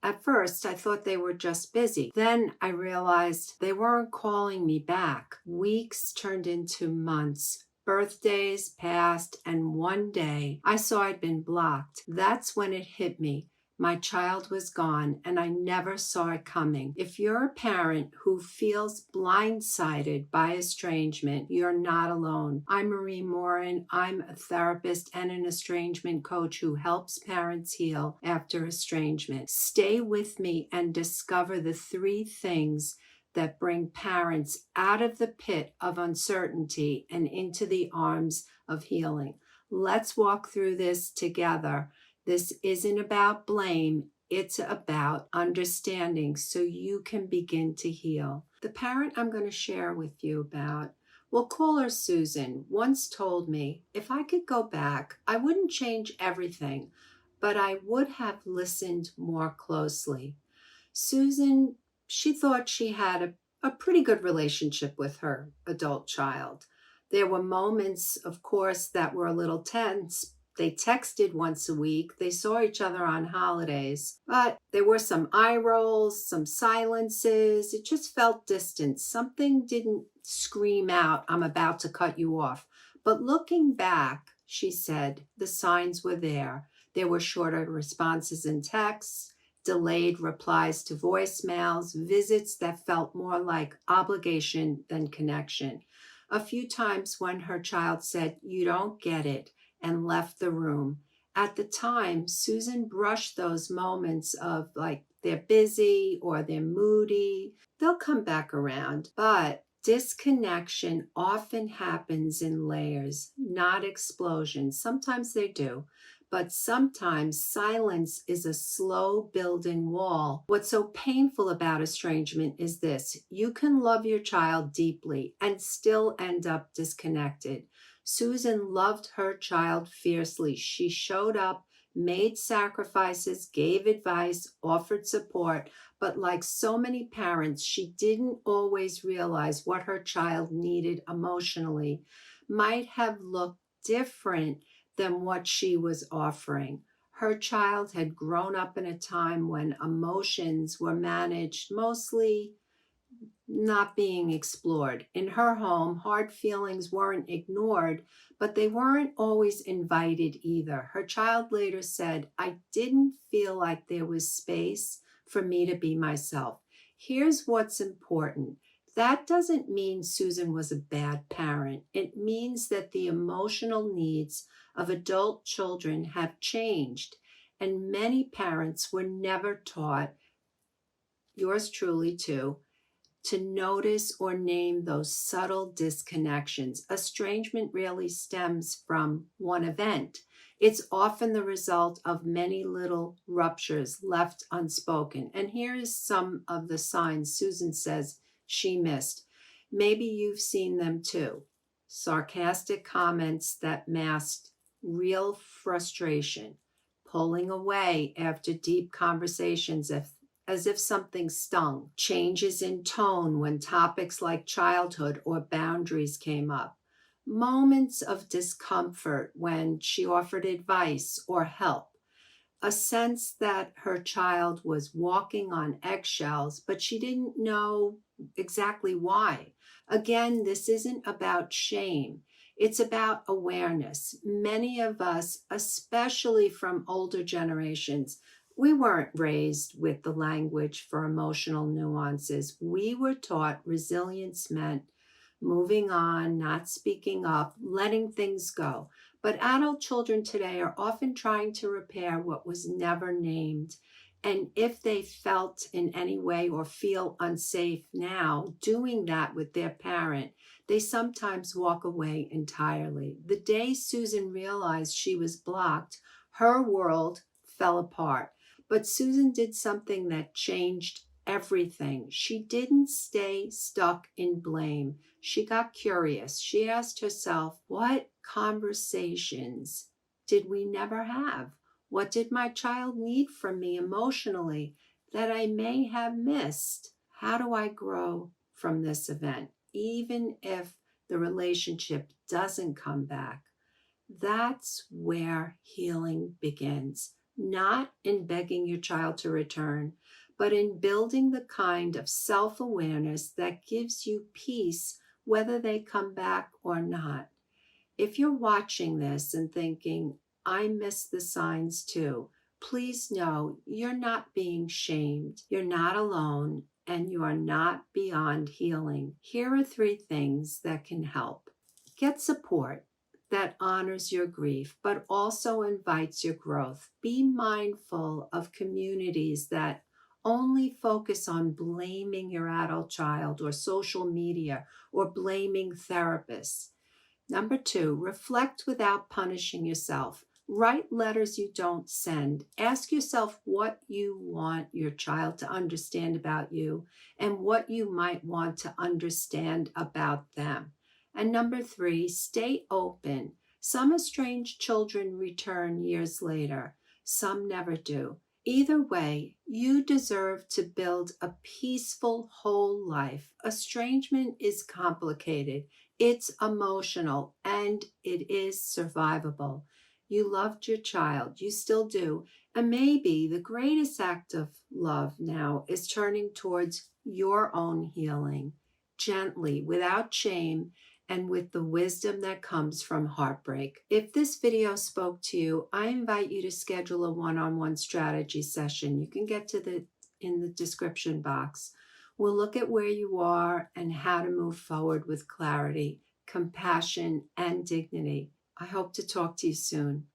At first, I thought they were just busy. Then I realized they weren't calling me back. Weeks turned into months. Birthdays passed, and one day I saw I'd been blocked. That's when it hit me. My child was gone, and I never saw it coming. If you're a parent who feels blindsided by estrangement, you're not alone. I'm Marie Morin. I'm a therapist and an estrangement coach who helps parents heal after estrangement. Stay with me and discover the 3 things that bring parents out of the pit of uncertainty and into the arms of healing. Let's walk through this together. This isn't about blame, it's about understanding so you can begin to heal. The parent I'm going to share with you about, we'll call her Susan, once told me if I could go back, I wouldn't change everything, but I would have listened more closely. Susan, she thought she had a pretty good relationship with her adult child. There were moments, of course, that were a little tense. They texted once a week. They saw each other on holidays. But there were some eye rolls, some silences. It just felt distant. Something didn't scream out, I'm about to cut you off. But looking back, she said, the signs were there. There were shorter responses in texts, delayed replies to voicemails, visits that felt more like obligation than connection. A few times when her child said, "You don't get it," and left the room. At the time, Susan brushed those moments of like they're busy or they're moody. They'll come back around, but disconnection often happens in layers, not explosions. Sometimes they do, but sometimes silence is a slow building wall. What's so painful about estrangement is this: you can love your child deeply and still end up disconnected. Susan loved her child fiercely. She showed up, made sacrifices, gave advice, offered support, but like so many parents, she didn't always realize what her child needed emotionally might have looked different than what she was offering. Her child had grown up in a time when emotions were managed mostly not being explored. In her home, hard feelings weren't ignored, but they weren't always invited either. Her child later said, "I didn't feel like there was space for me to be myself." Here's what's important. That doesn't mean Susan was a bad parent. It means that the emotional needs of adult children have changed, and many parents were never taught, yours truly too, to notice or name those subtle disconnections. Estrangement rarely stems from one event. It's often the result of many little ruptures left unspoken. And here is some of the signs Susan says she missed. Maybe you've seen them too. Sarcastic comments that masked real frustration, pulling away after deep conversations as if something stung, changes in tone when topics like childhood or boundaries came up, moments of discomfort when she offered advice or help, a sense that her child was walking on eggshells, but she didn't know exactly why. Again, this isn't about shame. It's about awareness. Many of us, especially from older generations, we weren't raised with the language for emotional nuances. We were taught resilience meant moving on, not speaking up, letting things go. But adult children today are often trying to repair what was never named. And if they felt in any way or feel unsafe now doing that with their parent, they sometimes walk away entirely. The day Susan realized she was blocked, her world fell apart. But Susan did something that changed everything. She didn't stay stuck in blame. She got curious. She asked herself, what conversations did we never have? What did my child need from me emotionally that I may have missed? How do I grow from this event, even if the relationship doesn't come back? That's where healing begins. not in begging your child to return, but in building the kind of self-awareness that gives you peace whether they come back or not. If you're watching this and thinking, I miss the signs too, please know you're not being shamed. You're not alone, and you are not beyond healing. Here are 3 things that can help. Get support that honors your grief, but also invites your growth. Be mindful of communities that only focus on blaming your adult child or social media or blaming therapists. Number 2, reflect without punishing yourself. Write letters you don't send. Ask yourself what you want your child to understand about you and what you might want to understand about them. And number 3, stay open. Some estranged children return years later. Some never do. Either way, you deserve to build a peaceful, whole life. Estrangement is complicated. It's emotional and it is survivable. You loved your child, you still do. And maybe the greatest act of love now is turning towards your own healing, gently, without shame, and with the wisdom that comes from heartbreak. If this video spoke to you, I invite you to schedule a one-on-one strategy session. You can get to in the description box. We'll look at where you are and how to move forward with clarity, compassion, and dignity. I hope to talk to you soon.